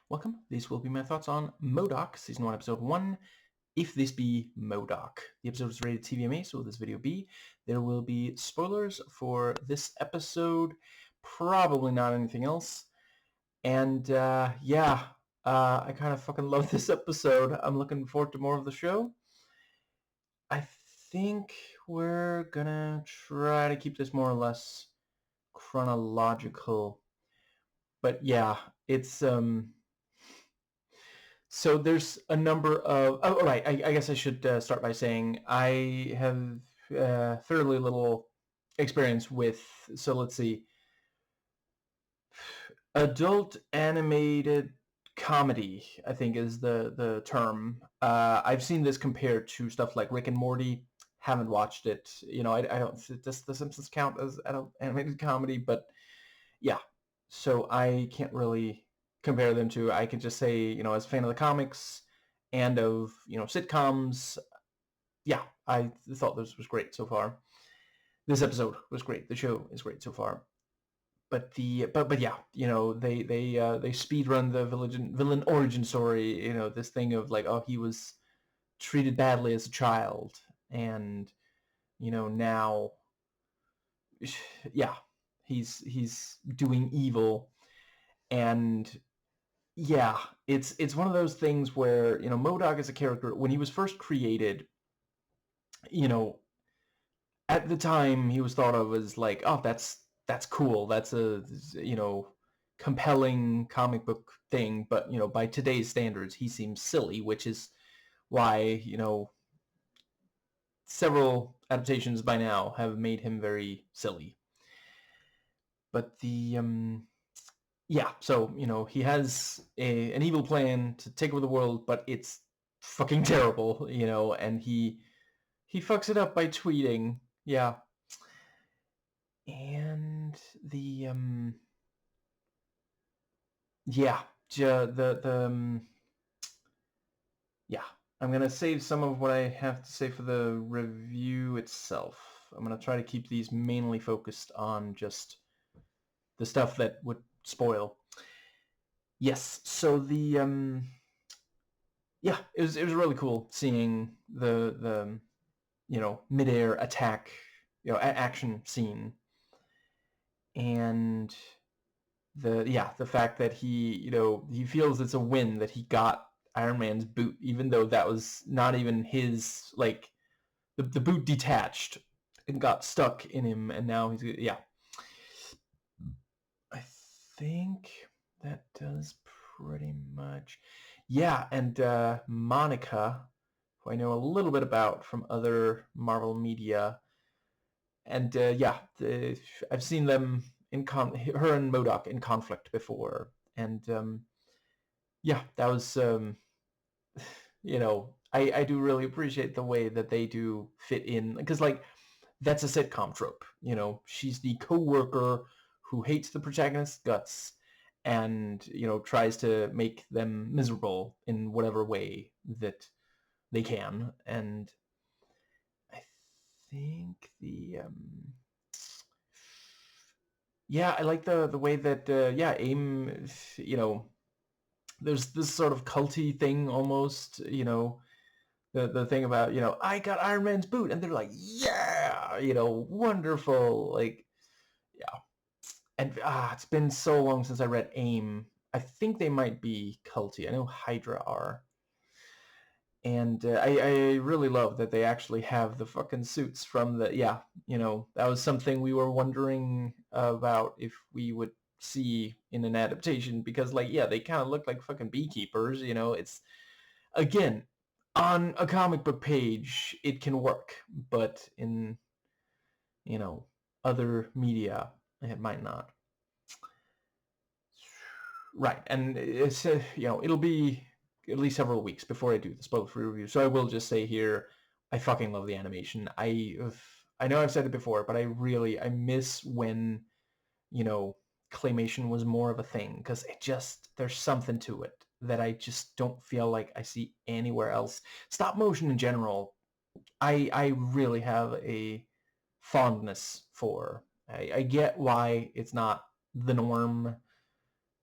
Welcome. These will be my thoughts on M.O.D.O.K, Season 1, Episode 1, If This Be M.O.D.O.K. The episode is rated TVMA, so will this video be? There will be spoilers for this episode, probably not anything else. And, I kind of fucking love this episode. I'm looking forward to more of the show. I think we're gonna try to keep this more or less chronological. But yeah, it's, So there's a number of... Oh, all right. I guess I should start by saying I have fairly little experience with, so let's see, adult animated comedy, I think is the term. I've seen this compared to stuff like Rick and Morty. Haven't watched it. I don't... Does The Simpsons count as adult animated comedy? But yeah, so I can't really compare them to. I can just say, as a fan of the comics and of, sitcoms, yeah, I thought this was great so far. This episode was great. The show is great so far. But yeah, they speed run the villain origin story. This thing of like, oh, he was treated badly as a child, and now, yeah, he's doing evil. And yeah, it's one of those things where, M.O.D.O.K as a character, when he was first created, you know, at the time he was thought of as like, oh, that's cool. That's a, compelling comic book thing. But, by today's standards, he seems silly, which is why, several adaptations by now have made him very silly. But yeah, so, he has an evil plan to take over the world, but it's fucking terrible, and he fucks it up by tweeting. Yeah. And the yeah, yeah. I'm gonna save some of what I have to say for the review itself. I'm gonna try to keep these mainly focused on just the stuff that would spoil. Yes, so the yeah, it was really cool seeing the midair attack, action scene. And the fact that he feels it's a win that he got Iron Man's boot, even though that was not even his. Like, the boot detached and got stuck in him, and now he's... Yeah, I think that does pretty much... Yeah. And Monica, who I know a little bit about from other Marvel media, and I've seen them her and M.O.D.O.K in conflict before. And yeah, that was I do really appreciate the way that they do fit in, because, like, that's a sitcom trope. She's the coworker who hates the protagonist's guts and tries to make them miserable in whatever way that they can. And I think yeah, I like the way that AIM, there's this sort of culty thing almost, the thing about, I got Iron Man's boot, and they're like, yeah, wonderful. Like, yeah. And it's been so long since I read AIM. I think they might be culty. I know Hydra are. And I really love that they actually have the fucking suits from the... Yeah, that was something we were wondering about if we would see in an adaptation, because, like, yeah, they kind of look like fucking beekeepers. It's, again, on a comic book page, it can work, but in, other media, it might not. Right, and it's, it'll be at least several weeks before I do the spoiler-free review, so I will just say here, I fucking love the animation. I know I've said it before, but I miss when, claymation was more of a thing, because there's something to it that I just don't feel like I see anywhere else. Stop motion in general, I really have a fondness for. I get why it's not the norm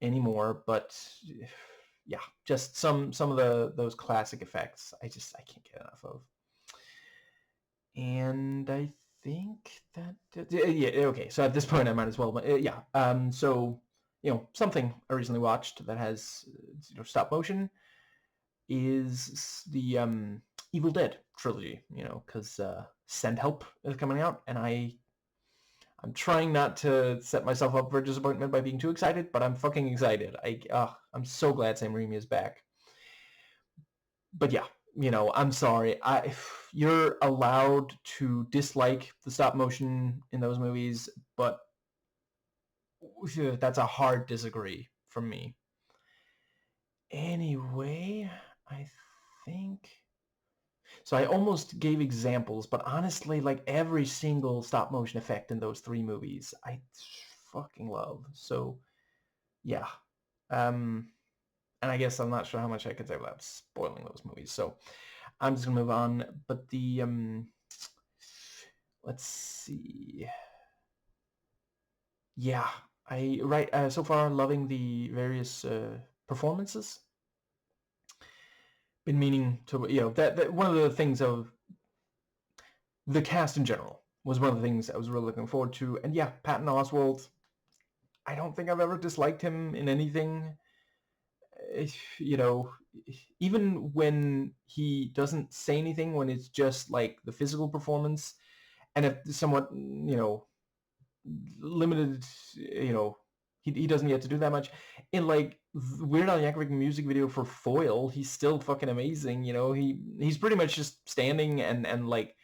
anymore, but yeah, just some of those classic effects I can't get enough of. And I think that yeah, okay, so at this point I might as well, yeah, so something I recently watched that has stop motion is the Evil Dead trilogy, because Send Help is coming out, and I'm trying not to set myself up for disappointment by being too excited, but I'm fucking excited. I'm so glad Sam Raimi is back. But yeah, I'm sorry. You're allowed to dislike the stop motion in those movies, but that's a hard disagree from me. Anyway, I think... So I almost gave examples, but honestly, like every single stop motion effect in those 3 movies, I fucking love. So yeah. And I guess I'm not sure how much I could say without spoiling those movies. So I'm just gonna move on. But the let's see. Yeah, so far loving the various performances. Been meaning to that one of the things of the cast in general was one of the things I was really looking forward to. And yeah, Patton Oswalt, I don't think I've ever disliked him in anything. You know, even when he doesn't say anything, when it's just like the physical performance, and if somewhat, limited, he doesn't get to do that much. In like Weird Al Yankovic music video for Foil, he's still fucking amazing. He's pretty much just standing and like,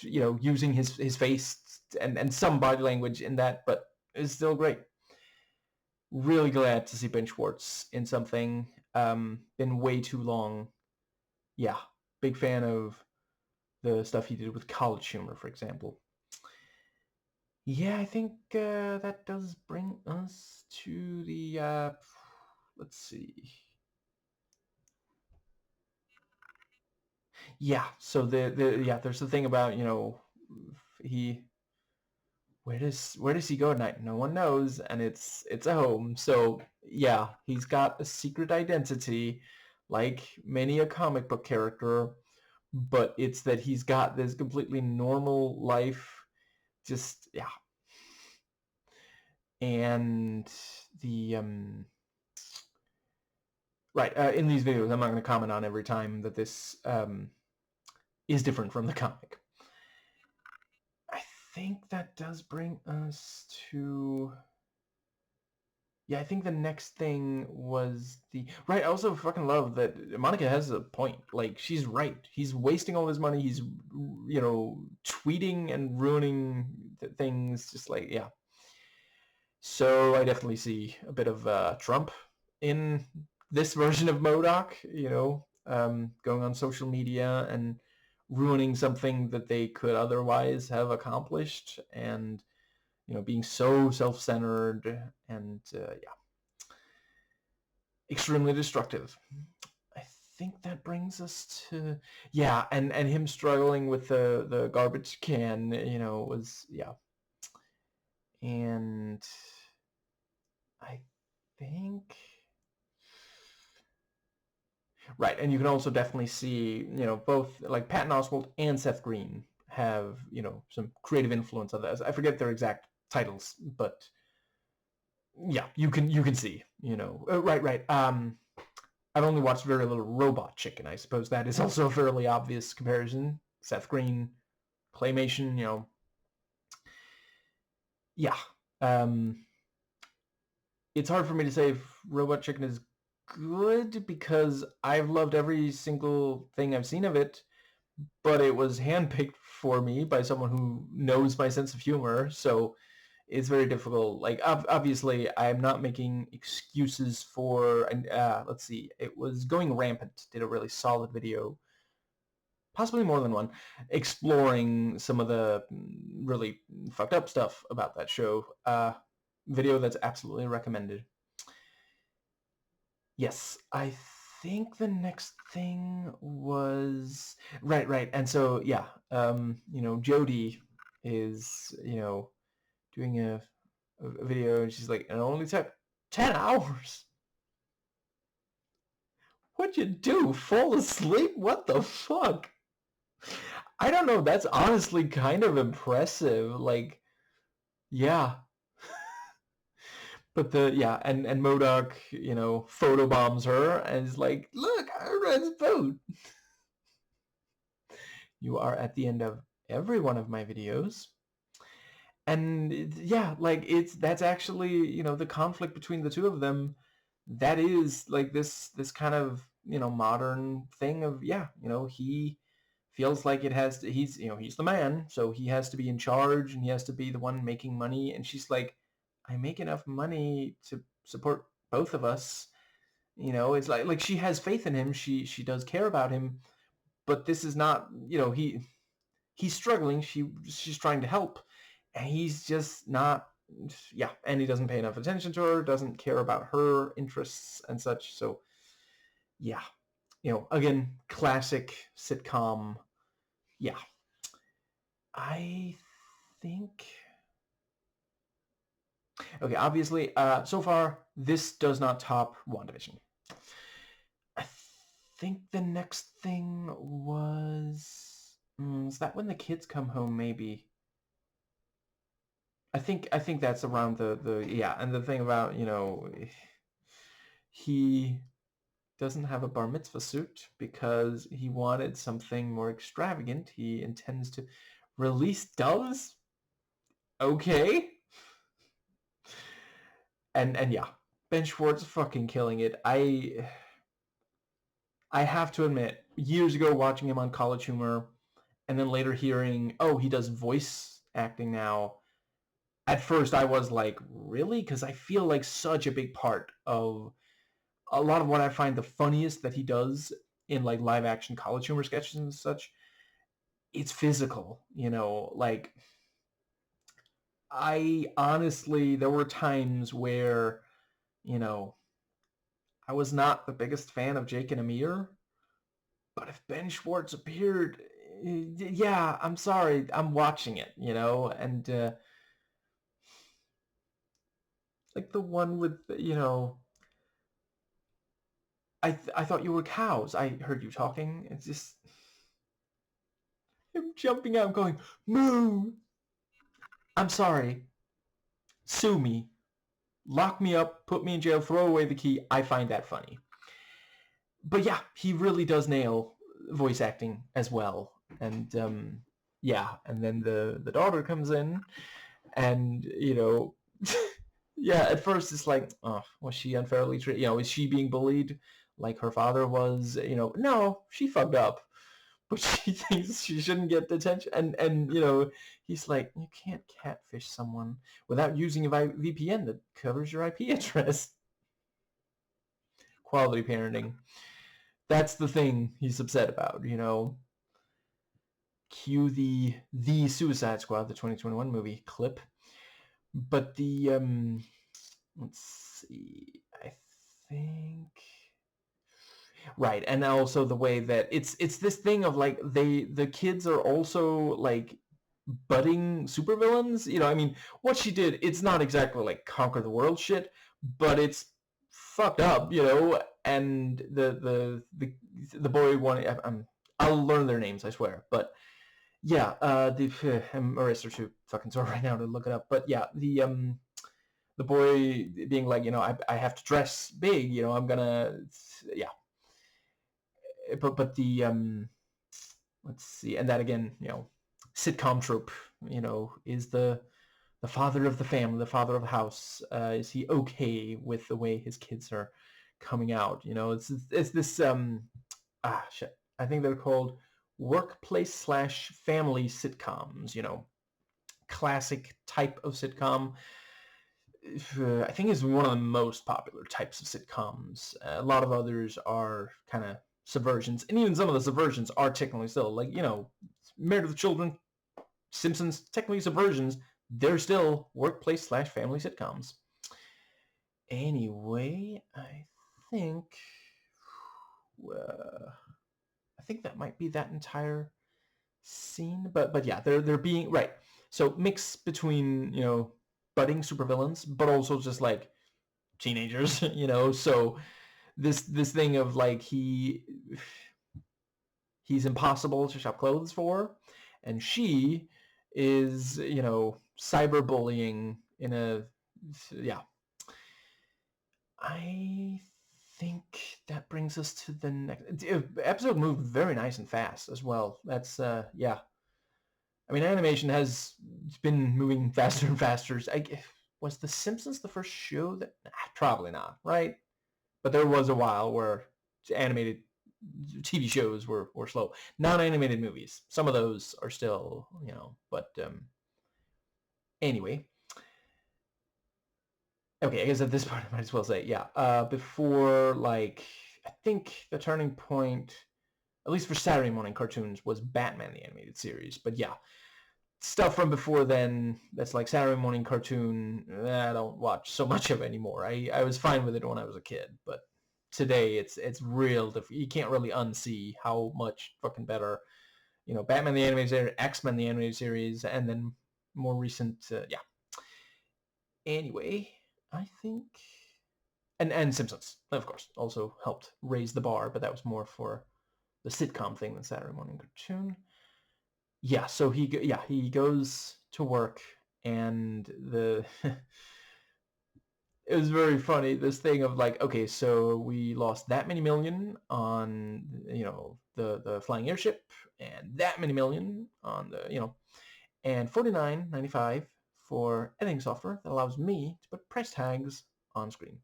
using his face and some body language in that, but it's still great. Really glad to see Ben Schwartz in something. Been way too long. Yeah, big fan of the stuff he did with College Humor, for example. Yeah, I think that does bring us to the, let's see. Yeah, so there's the thing about, he where does he go at night? No one knows, and it's a home. So yeah, he's got a secret identity, like many a comic book character, but it's that he's got this completely normal life. Just yeah, and the right in these videos, I'm not going to comment on every time that this is different from the comic. I think that does bring us to... Yeah, I think the next thing was the... Right, I also fucking love that Monica has a point. Like, she's right. He's wasting all his money. He's, tweeting and ruining things. Just like, yeah. So I definitely see a bit of Trump in this version of M.O.D.O.K, going on social media and ruining something that they could otherwise have accomplished, and being so self-centered and yeah, extremely destructive. I think that brings us to... Yeah, and him struggling with the garbage can, was... Yeah. And I think... Right, and you can also definitely see, both like Patton Oswalt and Seth Green have, some creative influence on that. I forget their exact titles, but yeah, you can see, right. I've only watched very little Robot Chicken. I suppose that is also a fairly obvious comparison. Seth Green, claymation, yeah. It's hard for me to say if Robot Chicken is good because I've loved every single thing I've seen of it, but it was handpicked for me by someone who knows my sense of humor, so it's very difficult. Like, obviously, I'm not making excuses for... let's see, it was Going Rampant did a really solid video, possibly more than one, exploring some of the really fucked up stuff about that show. Video that's absolutely recommended. Yes, I think the next thing was... Right. And so, yeah, Jodie is, doing a video, and she's like, it only took 10 hours. What'd you do? Fall asleep? What the fuck? I don't know. That's honestly kind of impressive. Like, yeah. But and M.O.D.O.K, photobombs her and is like, look, I read his boat. You are at the end of every one of my videos. And yeah, like that's actually, the conflict between the two of them. That is like this kind of, modern thing of, yeah, he feels like he's the man, so he has to be in charge and he has to be the one making money. And she's like, I make enough money to support both of us. It's like she has faith in him. She does care about him, but this is not, he's struggling. She's trying to help, and he's just not. Yeah, and he doesn't pay enough attention to her, doesn't care about her interests and such. So yeah, again, classic sitcom. Yeah, I think. Okay, obviously, so far this does not top WandaVision. I think the next thing was, is that When the Kids Come Home? Maybe. I think that's around the yeah, and the thing about, he doesn't have a bar mitzvah suit because he wanted something more extravagant. He intends to release doves. Okay. And yeah, Ben Schwartz fucking killing it. I have to admit, years ago watching him on College Humor, and then later hearing, oh, he does voice acting now. At first I was like, really? Because I feel like such a big part of a lot of what I find the funniest that he does in like live action College Humor sketches and such, it's physical, like I honestly, there were times where, you know, I was not the biggest fan of Jake and Amir, but if Ben Schwartz appeared, yeah, I'm sorry, I'm watching it, and like the one with, I thought you were cows. I heard you talking. It's just him jumping out, going moo. I'm sorry. Sue me. Lock me up. Put me in jail. Throw away the key. I find that funny. But yeah, he really does nail voice acting as well. And yeah, and then the daughter comes in, and yeah, at first it's like, oh, was she unfairly treated? Is she being bullied like her father was? No, she fucked up, but she thinks she shouldn't get detention. And he's like, you can't catfish someone without using a VPN that covers your IP address. Quality parenting. That's the thing he's upset about. Cue the Suicide Squad, the 2021 movie clip. But the let's see, I think, right, and also the way that it's this thing of like the kids are also like budding supervillains. I mean, what she did, it's not exactly like conquer the world shit, but it's fucked up, and the boy wanted, I'll learn their names, I swear, but yeah, I'm erased too fucking sore right now to look it up, but yeah, the boy being like, I have to dress big, I'm gonna, yeah, but the let's see, and that again, sitcom trope, is the father of the family, the father of the house, is he okay with the way his kids are coming out? It's this shit, I think they're called workplace/family sitcoms, classic type of sitcom. I think is one of the most popular types of sitcoms. A lot of others are kind of subversions, and even some of the subversions are technically still, like, Married with Children, Simpsons, technically subversions. They're still workplace/family sitcoms. Anyway, think I think that might be that entire scene. But yeah, they're being right. So mix between, budding supervillains, but also just like teenagers, So this thing of like he's impossible to shop clothes for, and she is, cyberbullying in a, yeah. I think that brings us to the next episode. Moved very nice and fast as well. That's yeah. I mean, animation has been moving faster and faster. Was The Simpsons the first show that? Probably not, right? But there was a while where animated TV shows were slow. Non-animated movies, some of those are still, but anyway. Okay, I guess at this point I might as well say, yeah, before, like, I think the turning point, at least for Saturday morning cartoons, was Batman the Animated Series. But yeah, stuff from before then that's like Saturday morning cartoon, I don't watch so much of anymore. I was fine with it when I was a kid, but today it's real. You can't really unsee how much fucking better, Batman the Animated Series, X-Men the Animated Series, and then more recent, yeah. Anyway, I think, and Simpsons, of course, also helped raise the bar, but that was more for the sitcom thing than Saturday morning cartoon. Yeah, so he goes to work, and it was very funny, this thing of like, okay, so we lost that many million on, the flying airship, and that many million on the, and $49.95 for editing software that allows me to put price tags on screen.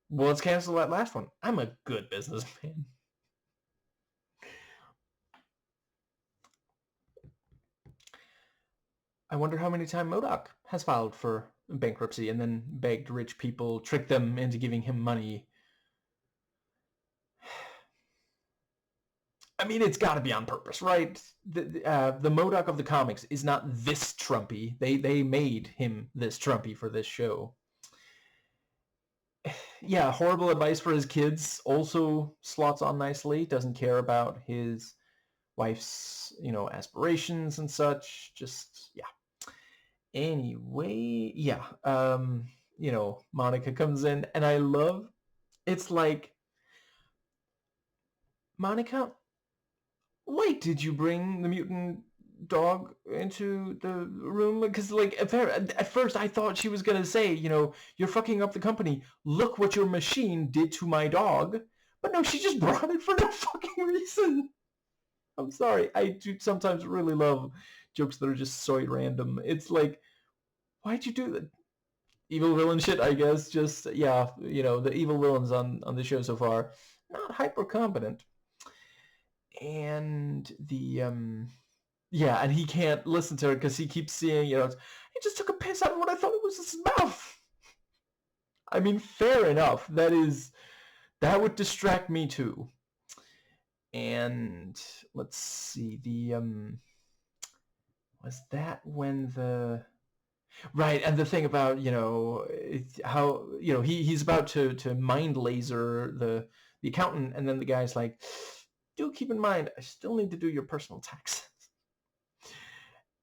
Well, let's cancel that last one. I'm a good businessman. I wonder how many times M.O.D.O.K has filed for bankruptcy and then begged rich people, tricked them into giving him money. I mean, it's got to be on purpose, right? The M.O.D.O.K of the comics is not this Trumpy. They made him this Trumpy for this show. Yeah, horrible advice for his kids also slots on nicely. Doesn't care about his wife's, aspirations and such. Just, yeah. Anyway, yeah. Monica comes in, and I love, it's like, Monica, why did you bring the mutant dog into the room? Because, like, at first I thought she was gonna say, you're fucking up the company. Look what your machine did to my dog. But no, she just brought it for no fucking reason. I'm sorry. I do sometimes really love jokes that are just so random. It's like, why'd you do that? Evil villain shit, I guess. Just, yeah, the evil villains on the show so far, not hyper competent. And yeah, and he can't listen to her because he keeps seeing, he just took a piss out of what I thought it was his mouth. I mean, fair enough. That would distract me too. And let's see, was that when the right, and the thing about, how, he's about to mind laser the accountant, and then the guy's like, do keep in mind, I still need to do your personal taxes.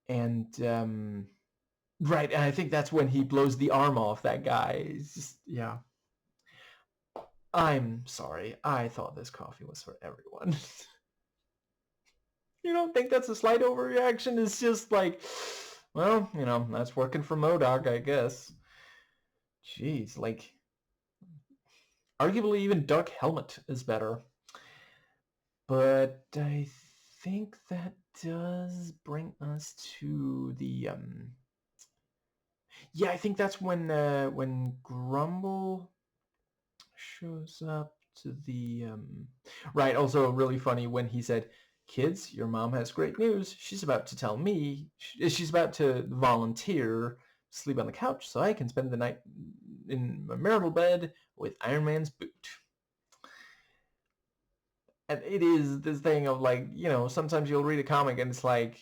And right, and I think that's when he blows the arm off that guy. It's just, yeah. I'm sorry. I thought this coffee was for everyone. You don't think that's a slight overreaction? It's just like, well, that's working for M.O.D.O.K, I guess. Jeez, like, arguably even Duck Helmet is better. But I think that does bring us to the yeah, I think that's when Grumble shows up to the right. Also really funny when he said, kids, your mom has great news. She's about to tell me she's about to volunteer to sleep on the couch so I can spend the night in my marital bed with Iron Man's boot. And it is this thing of like, sometimes you'll read a comic and it's like,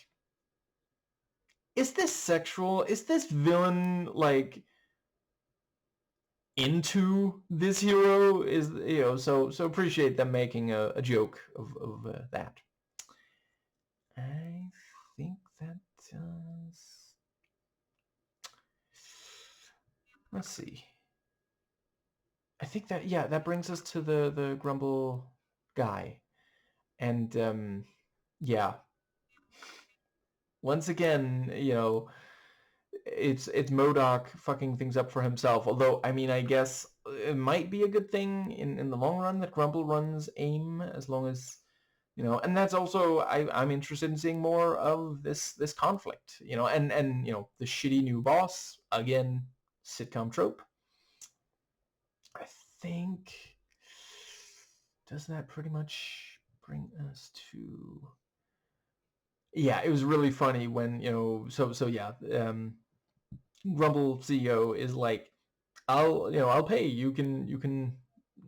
is this sexual? Is this villain like into this hero? Is, so appreciate them making a joke of that. I think that does. Let's see. I think that, yeah, that brings us to the Grumble guy. And yeah, once again, it's M.O.D.O.K fucking things up for himself. Although, I mean, I guess it might be a good thing in the long run that Grumble runs AIM, as long as, and that's also, I'm interested in seeing more of this conflict, and the shitty new boss, again, sitcom trope. I think, does that pretty much bring us to, yeah, it was really funny when, so yeah, Grumble CEO is like, I'll pay, you can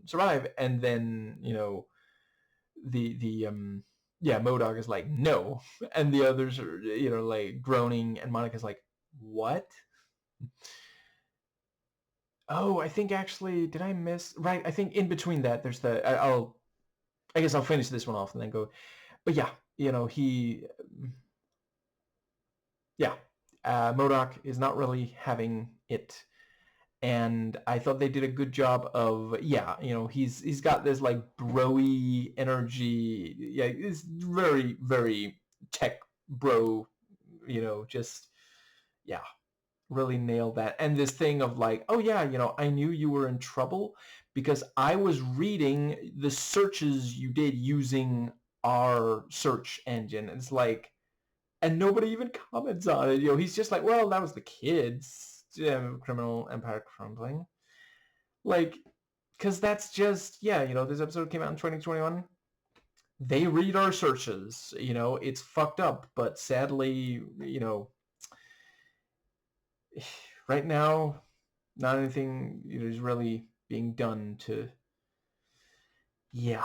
survive. And then, the yeah, M.O.D.O.K is like, no. And the others are, like groaning, and Monica's like, what? Oh, I think actually, did I miss, right, I think in between that there's I guess I'll finish this one off and then go. But yeah, he, yeah, M.O.D.O.K is not really having it. And I thought they did a good job of, yeah, he's got this like broy energy. Yeah, it's very, very tech bro, just, yeah, really nailed that. And this thing of like, oh yeah, I knew you were in trouble because I was reading the searches you did using our search engine. It's like, and nobody even comments on it. He's just like, well, that was the kids, criminal empire crumbling. Like, because that's just, yeah, this episode came out in 2021. They read our searches. It's fucked up, but sadly, right now, not anything is really being done to, yeah.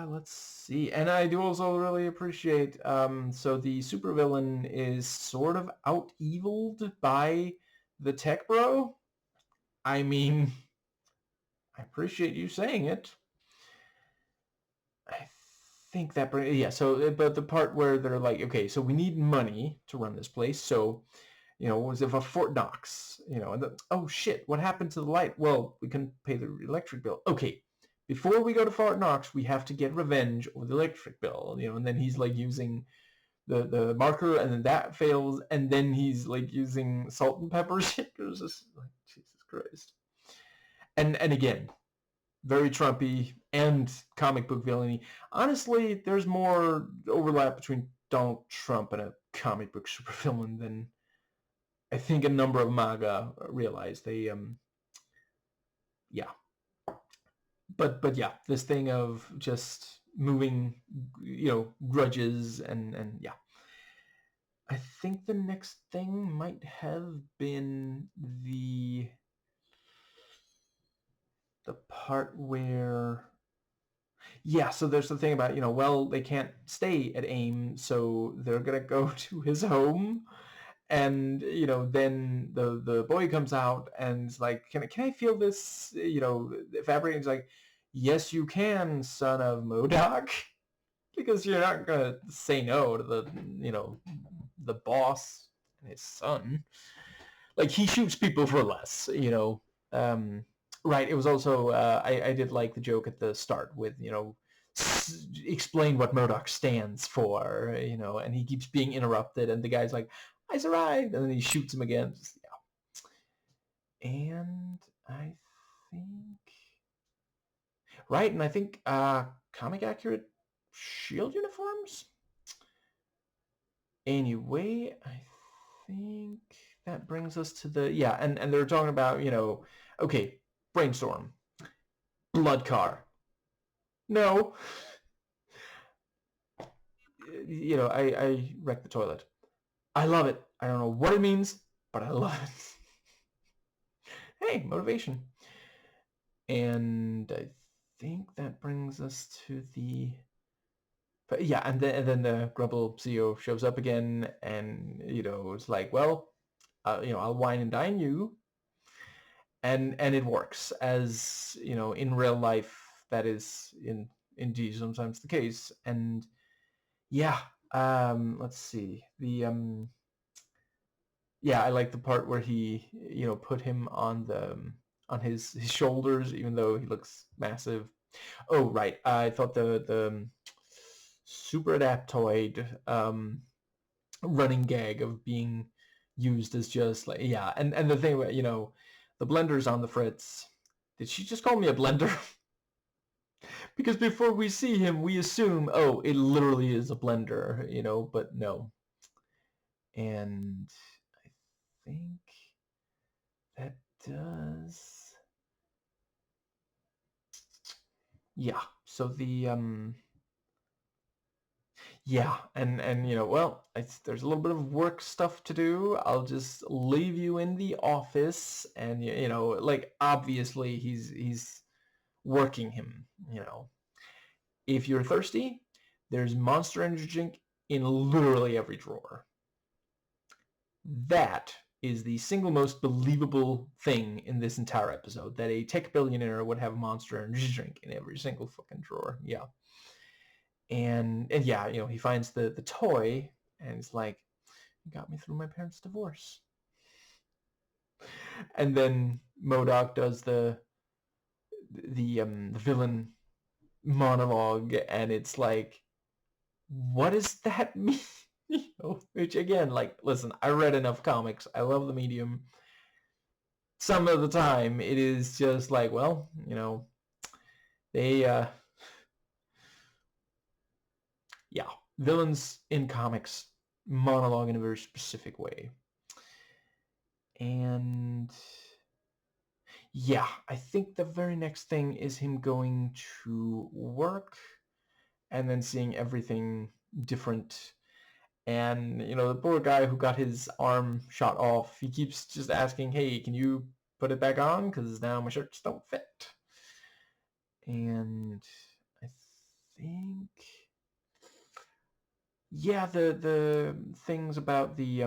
Let's see. And I do also really appreciate, so the supervillain is sort of out-eviled by the tech bro. I mean, I appreciate you saying it. I think that, yeah, so, but the part where they're like, okay, so we need money to run this place, so, was it for Fort Knox, and oh shit, what happened to the light? Well, we couldn't pay the electric bill. Okay, before we go to Fort Knox, we have to get revenge over the electric bill, and then he's like using the marker, and then that fails, and then he's like using salt and pepper shakers. Just like, Jesus Christ. And again, very Trumpy and comic book villainy. Honestly, there's more overlap between Donald Trump and a comic book supervillain than I think a number of MAGA realize. They, yeah. But yeah, this thing of just moving, grudges and yeah. I think the next thing might have been the part where, yeah, so there's the thing about, well, they can't stay at AIM, so they're gonna go to his home. And, then the boy comes out and is like, can I feel this, fabric? And he's like, yes, you can, son of M.O.D.O.K. Because you're not gonna say no to the boss and his son. Like, he shoots people for less, Right, it was also, I did like the joke at the start with, explain what M.O.D.O.K stands for, and he keeps being interrupted, and the guy's like, I survived, and then he shoots him again. Just, yeah. And I think, right, and I think comic accurate shield uniforms. Anyway, I think that brings us to the, yeah, and they're talking about, okay, brainstorm, blood car. No. I wrecked the toilet. I love it. I don't know what it means, but I love it. Hey, motivation. And I think that brings us to the, but yeah, and then the Grumble CEO shows up again, and it's like, well, I'll wine and dine you, and it works, as in real life that is indeed sometimes the case. And yeah, let's see, yeah, I like the part where he put him on his shoulders, even though he looks massive. Oh, right. I thought the super adaptoid running gag of being used as just like, yeah, and the thing about, the blender's on the fritz. Did she just call me a blender? Because before we see him, we assume, oh, it literally is a blender, but no. And I think that does. Yeah. So yeah, and well, there's a little bit of work stuff to do. I'll just leave you in the office, and like obviously he's working him. If you're thirsty, there's Monster Energy drink in literally every drawer. That is the single most believable thing in this entire episode, that a tech billionaire would have Monster Energy drink in every single fucking drawer. Yeah. And yeah, he finds the toy, and it's like, you got me through my parents' divorce. And then M.O.D.O.K does the villain monologue, and it's like, what does that mean? Which again, like, listen, I read enough comics. I love the medium. Some of the time, it is just like, well, they, yeah, villains in comics monologue in a very specific way. And yeah, I think the very next thing is him going to work and then seeing everything different. And, the poor guy who got his arm shot off, he keeps just asking, hey, can you put it back on? Because now my shirts don't fit. And I think, yeah, the things about the,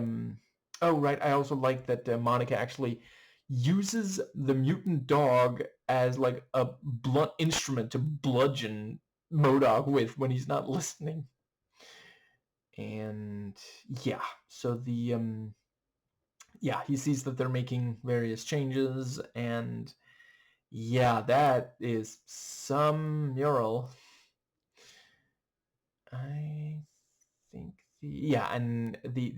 oh, right, I also like that Monica actually uses the mutant dog as like a blunt instrument to bludgeon M.O.D.O.K with when he's not listening. And yeah, so yeah, he sees that they're making various changes, and yeah, that is some mural. I think yeah, and the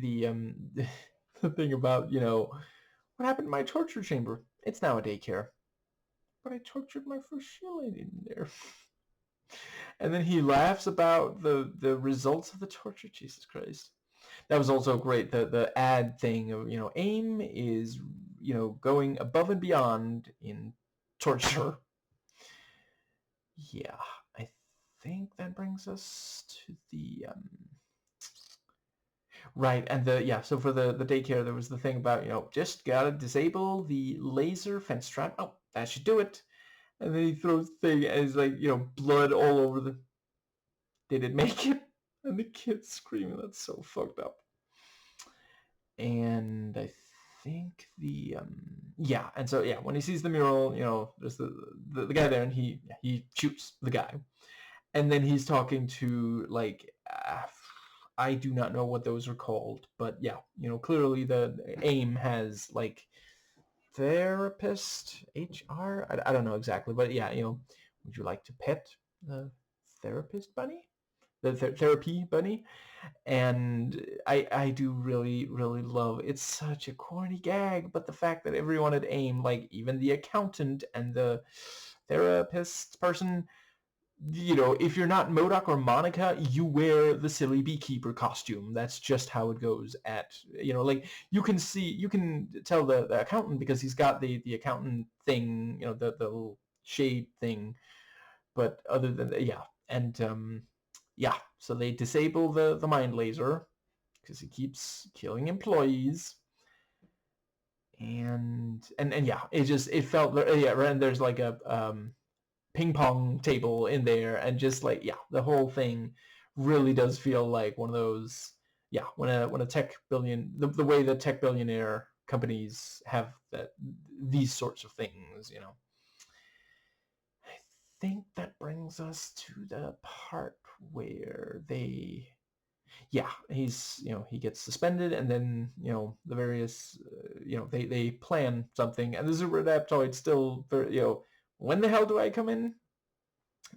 the thing about, what happened to my torture chamber? It's now a daycare. But I tortured my first shoe lady in there. And then he laughs about the results of the torture. Jesus Christ. That was also great. The ad thing of, AIM is, going above and beyond in torture. Yeah, I think that brings us to the right, and so for the daycare, there was the thing about, just gotta disable the laser fence trap. Oh, that should do it. And then he throws the thing, and it's like, blood all over the. Did it make it? And the kid's screaming. That's so fucked up. And I think yeah, and so yeah, when he sees the mural, there's the guy there, and he shoots the guy, and then he's talking to like. I do not know what those are called, but yeah, clearly the AIM has like therapist, HR. I don't know exactly, but yeah, would you like to pet the therapist bunny, the therapy bunny? And I do really really love. It's such a corny gag, but the fact that everyone at AIM, like even the accountant and the therapist person, if you're not M.O.D.O.K or Monica, you wear the silly beekeeper costume. That's just how it goes at, like you can tell the accountant because he's got the accountant thing, the little shade thing. But other than that, yeah. And yeah, so they disable the mind laser because he keeps killing employees. And yeah, it felt, yeah, and there's like a ping pong table in there, and just like, yeah, the whole thing really does feel like one of those, yeah, when a tech the way that tech billionaire companies have these sorts of things. I think that brings us to the part where they yeah, he's, he gets suspended, and then, the various, they plan something, and the super adaptoid still, when the hell do I come in?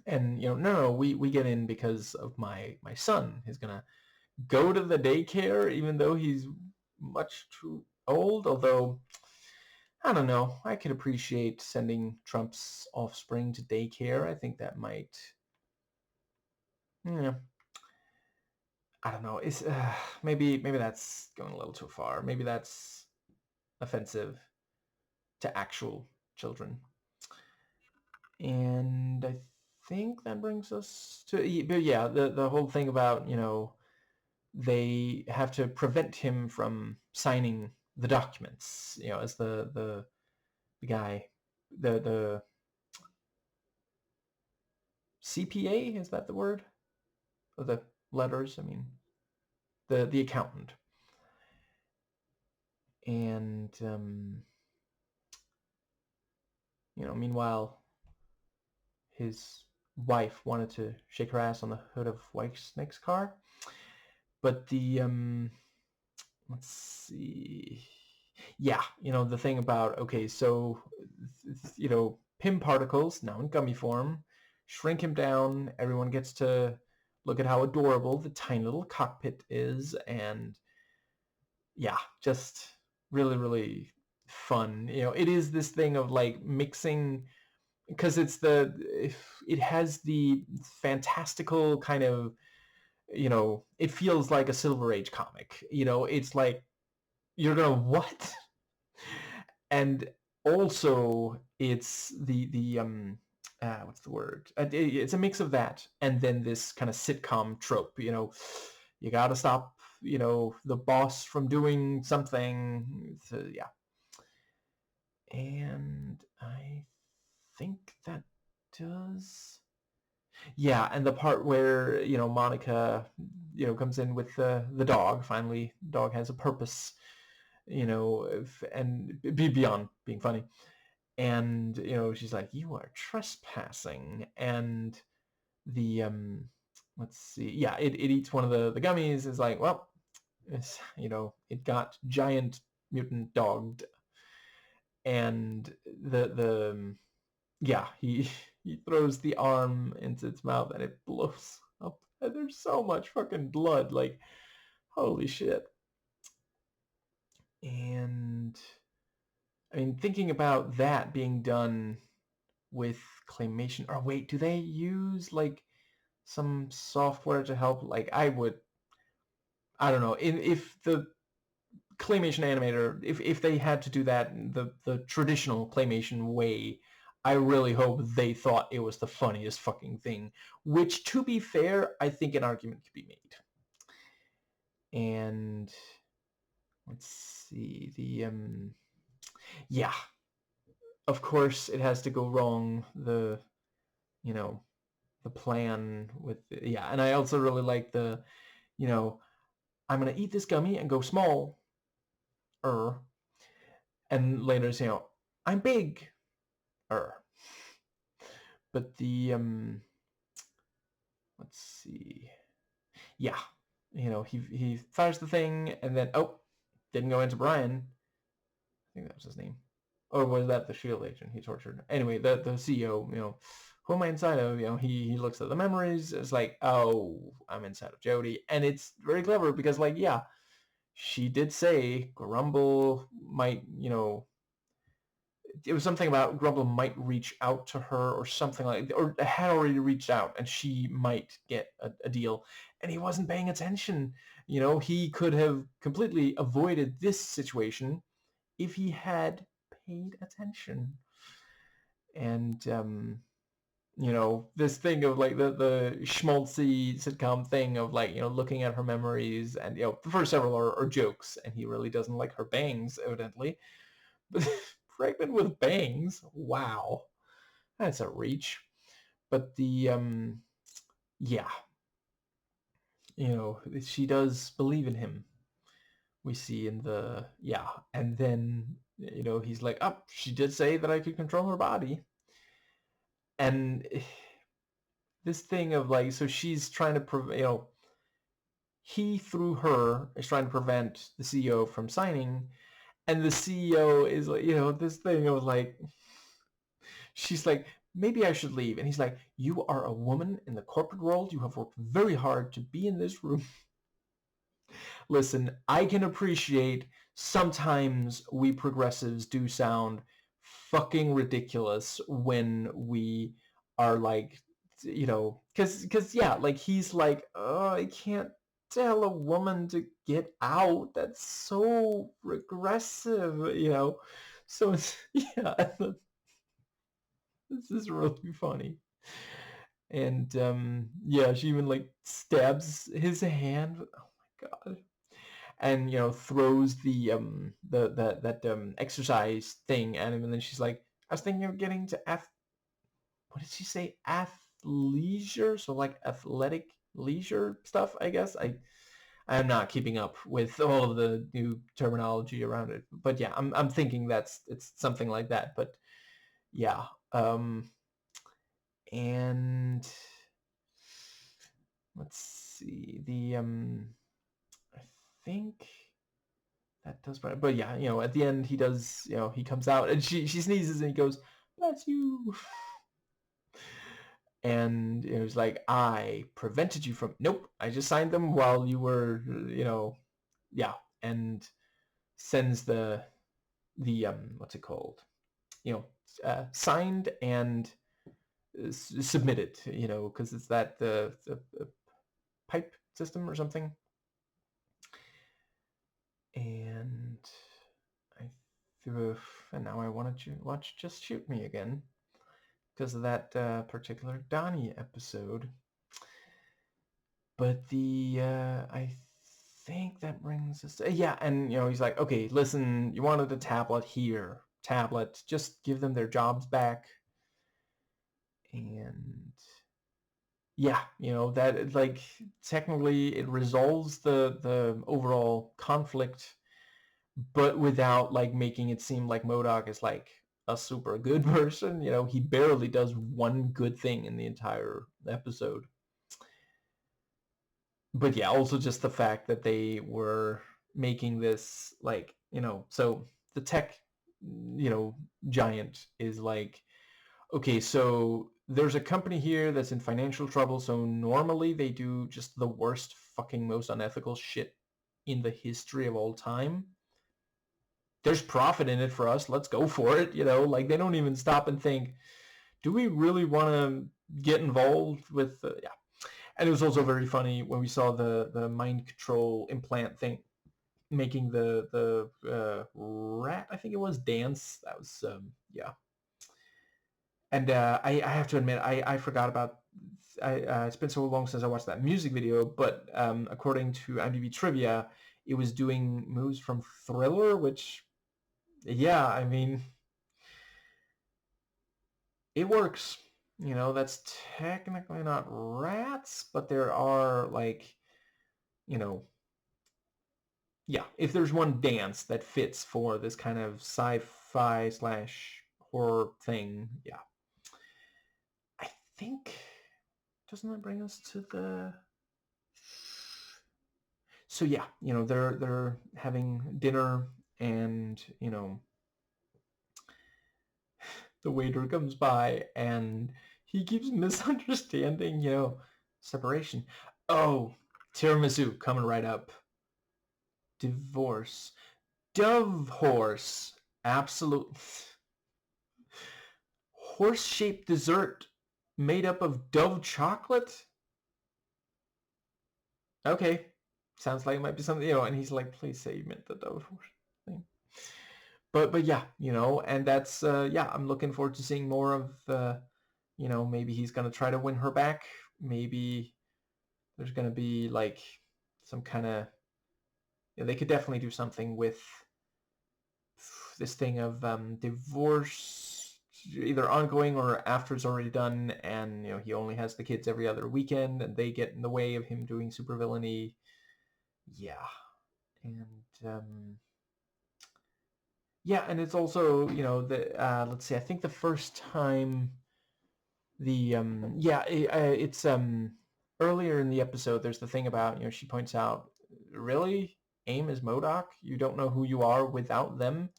And, no, we get in because of my son. He's gonna go to the daycare, even though he's much too old, although, I don't know, I could appreciate sending Trump's offspring to daycare. I think that might, yeah, I don't know. It's maybe that's going a little too far. Maybe that's offensive to actual children. And I think that brings us to, but yeah, the whole thing about, they have to prevent him from signing the documents, as the guy, the CPA, is that the word? Or the letters, I mean, the accountant. And meanwhile, his wife wanted to shake her ass on the hood of Whitesnake's car. But let's see. Yeah, the thing about, okay, so, Pym particles, now in gummy form, shrink him down. Everyone gets to look at how adorable the tiny little cockpit is, and yeah, just really, really fun. It is this thing of like mixing, because it has the fantastical kind of, it feels like a Silver Age comic. It's like, you're gonna what? And also it's what's the word? It's a mix of that, and then this kind of sitcom trope. You gotta stop, the boss from doing something. So, yeah. And I think that does. Yeah, and the part where, Monica, comes in with the dog. Finally, the dog has a purpose, and be beyond being funny. And, she's like, "You are trespassing." And the let's see, yeah, it eats one of the gummies. Is like, well, it got giant mutant dogged, and the yeah, he throws the arm into its mouth, and it blows up, and there's so much fucking blood, like, holy shit. And I mean, thinking about that being done with claymation, or wait, do they use like some software to help? Like, I don't know, if the claymation animator, if they had to do that the traditional claymation way, I really hope they thought it was the funniest fucking thing, which, to be fair, I think an argument could be made. And let's see, yeah, of course it has to go wrong, you know the plan with yeah. And I also really like the, you know I'm gonna eat this gummy and go small, and later say, I'm big, but the let's see, yeah, he fires the thing, and then, didn't go into Brian. I think that was his name. Or was that the SHIELD agent he tortured? Anyway, the CEO, who am I inside of? He looks at the memories. It's like, oh, I'm inside of Jodie. And it's very clever because, like, yeah, she did say Grumble might, it was something about Grumble might reach out to her or something like, or had already reached out, and she might get a deal. And he wasn't paying attention. He could have completely avoided this situation if he had paid attention. And this thing of like the schmaltzy sitcom thing of, like, looking at her memories, and the first several are jokes, and he really doesn't like her bangs, evidently. But pregnant with bangs, wow, that's a reach. But the yeah, she does believe in him, we see in the, yeah. And then, he's like, oh, she did say that I could control her body. And this thing of, like, so she's trying to he, through her, is trying to prevent the CEO from signing, and the CEO is like, this thing of like, she's like, maybe I should leave. And he's like, you are a woman in the corporate world. You have worked very hard to be in this room. Listen, I can appreciate sometimes we progressives do sound fucking ridiculous when we are like, because yeah, like he's like, oh, I can't tell a woman to get out. That's so regressive. So it's, yeah, this is really funny. And yeah, she even like stabs his hand. Oh my god. And throws that exercise thing at him, and then she's like, I was thinking of getting to what did she say, athleisure, so like athletic leisure stuff, I guess. I'm not keeping up with all of the new terminology around it, but yeah, I'm thinking it's something like that. But yeah, and let's see, I think that does, but yeah, at the end he does, he comes out and she sneezes and he goes, "Bless you." And it was like, I prevented you from. Nope, I just signed them while you were, yeah, and sends the what's it called? Signed and submitted. Because it's that the pipe system or something. And I threw, and now I want to watch Just Shoot Me again because of that particular Donnie episode. But I think that brings us to, yeah, and he's like, okay, listen, you wanted a tablet here, tablet, just give them their jobs back. And yeah, that, like, technically it resolves the overall conflict, but without like making it seem like M.O.D.O.K is like a super good person. He barely does one good thing in the entire episode. But yeah, also just the fact that they were making this, like, so the tech, giant is like, okay, so there's a company here that's in financial trouble, so normally they do just the worst fucking most unethical shit in the history of all time. There's profit in it for us. Let's go for it. Like, they don't even stop and think, do we really want to get involved with yeah. And it was also very funny when we saw the mind control implant thing making the rat, I think it was, dance. That was yeah. And I have to admit, I forgot about, it's been so long since I watched that music video, but according to IMDb trivia, it was doing moves from Thriller, which, yeah, I mean, it works. That's technically not rats, but there are, like, yeah, if there's one dance that fits for this kind of sci-fi slash horror thing, yeah. I think, doesn't that bring us to the... So yeah, they're having dinner, and the waiter comes by and he keeps misunderstanding, separation. Oh, tiramisu coming right up. Divorce. Dove horse. Absolute. Horse-shaped dessert made up of Dove chocolate? Okay. Sounds like it might be something, and he's like, please say you meant the Dove horse thing. But yeah, and that's, yeah, I'm looking forward to seeing more of, maybe he's going to try to win her back. Maybe there's going to be, like, some kind of, they could definitely do something with this thing of divorce, either ongoing or after it's already done, and he only has the kids every other weekend, and they get in the way of him doing supervillainy. Yeah, and yeah, and it's also, the let's see, I think the first time the yeah, it's earlier in the episode, there's the thing about, she points out, really? AIM is M.O.D.O.K? You don't know who you are without them?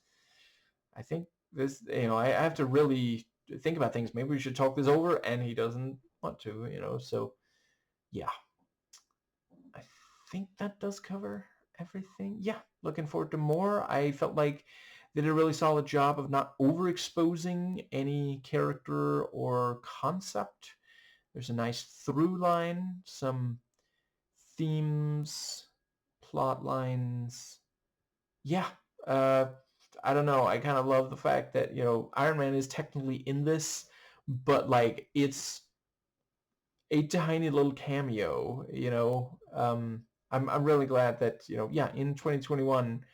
I think this, I have to really think about things. Maybe we should talk this over, and he doesn't want to, so yeah. I think that does cover everything. Yeah, looking forward to more. I felt like they did a really solid job of not overexposing any character or concept. There's a nice through line, some themes, plot lines. Yeah, uh, I don't know. I kind of love the fact that, Iron Man is technically in this, but like it's a tiny little. I'm really glad that, in 2021,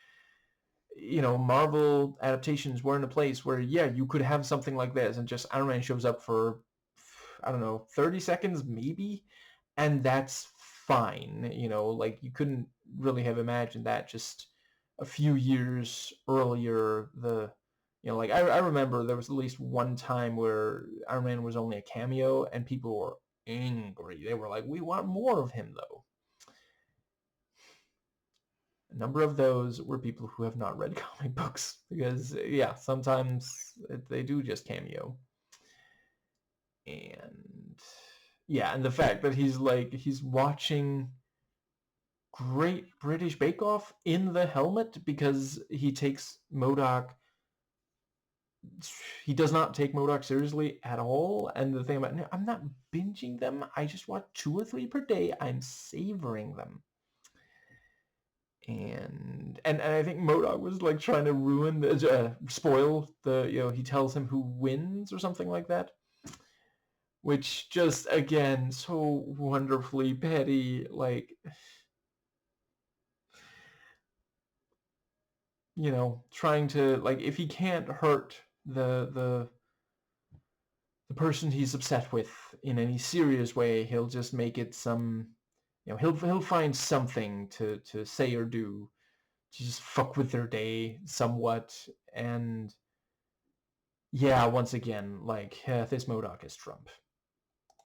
Marvel adaptations were in a place where, yeah, you could have something like this and just Iron Man shows up for, I don't know, 30 seconds maybe, and that's fine. Like you couldn't really have imagined that just a few years earlier. Like I remember there was at least one time where Iron Man was only a cameo and people were angry. They were like, we want more of him though. A number of those were people who have not read comic books because, yeah, sometimes they do just cameo. And yeah, and the fact that he's watching Great British Bake Off in the helmet because he takes M.O.D.O.K. He does not take M.O.D.O.K. seriously at all. And the thing about, no, I'm not binging them. I just watch 2 or 3 per day. I'm savoring them. And I think M.O.D.O.K. was like trying to ruin spoil the, he tells him who wins or something like that, which just, again, so wonderfully petty. Like, trying to, like, if he can't hurt the person he's upset with in any serious way, he'll just make it some, he'll find something to say or do to just fuck with their day somewhat. And yeah, once again, like, this M.O.D.O.K. is Trump.